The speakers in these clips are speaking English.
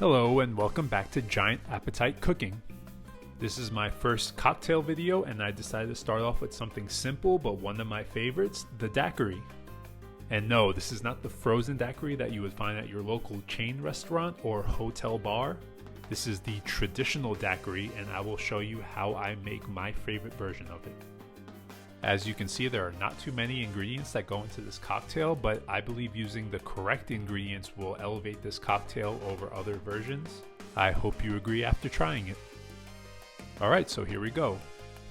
Hello and welcome back to Giant Appetite Cooking. This is my first cocktail video and I decided to start off with something simple but one of my favorites, the daiquiri. And no, this is not the frozen daiquiri that you would find at your local chain restaurant or hotel bar. This is the traditional daiquiri and I will show you how I make my favorite version of it. As you can see, there are not too many ingredients that go into this cocktail, but I believe using the correct ingredients will elevate this cocktail over other versions. I hope you agree after trying it. Alright, so here we go.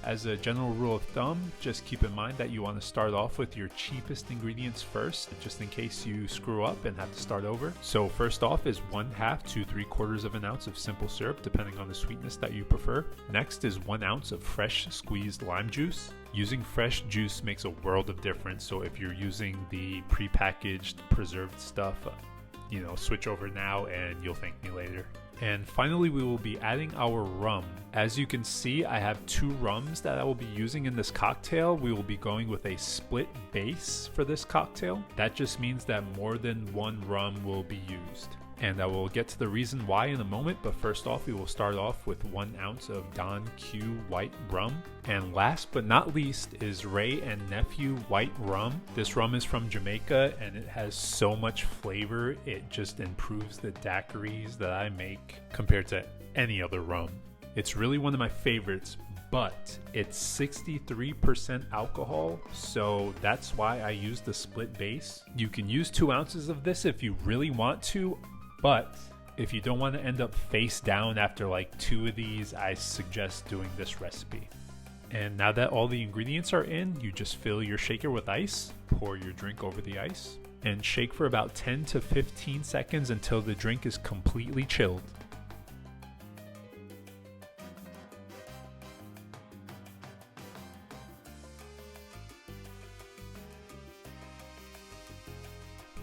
As a general rule of thumb, just keep in mind that you want to start off with your cheapest ingredients first, just in case you screw up and have to start over. So first off is 1/2 to 3/4 of an ounce of simple syrup, depending on the sweetness that you prefer. Next is 1 ounce of fresh squeezed lime juice. Using fresh juice makes a world of difference, so if you're using the prepackaged preserved stuff, switch over now and you'll thank me later. And finally, we will be adding our rum. As you can see, I have 2 rums that I will be using in this cocktail. We will be going with a split base for this cocktail. That just means that more than 1 rum will be used. And I will get to the reason why in a moment, but first off, we will start off with 1 ounce of Don Q white rum. And last but not least is Wray Nephew white rum. This rum is from Jamaica and it has so much flavor, it just improves the daiquiris that I make compared to any other rum. It's really one of my favorites, but it's 63% alcohol, so that's why I use the split base. You can use 2 ounces of this if you really want to, but if you don't want to end up face down after like 2 of these, I suggest doing this recipe. And now that all the ingredients are in, you just fill your shaker with ice, pour your drink over the ice, and shake for about 10 to 15 seconds until the drink is completely chilled.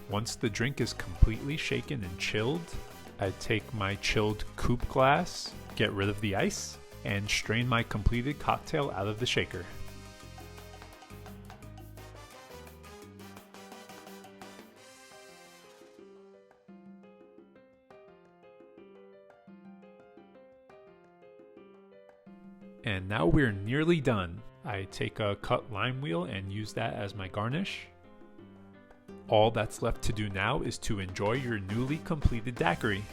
Once the drink is completely shaken and chilled, I take my chilled coupe glass, get rid of the ice, and strain my completed cocktail out of the shaker. And now we're nearly done. I take a cut lime wheel and use that as my garnish. All that's left to do now is to enjoy your newly completed daiquiri.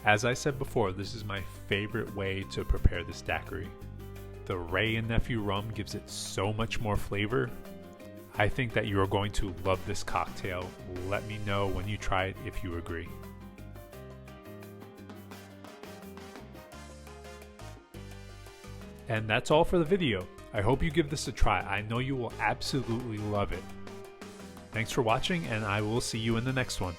As I said before, this is my favorite way to prepare this daiquiri. The Wray Nephew Rum gives it so much more flavor. I think that you are going to love this cocktail. Let me know when you try it if you agree. And that's all for the video. I hope you give this a try. I know you will absolutely love it. Thanks for watching, and I will see you in the next one.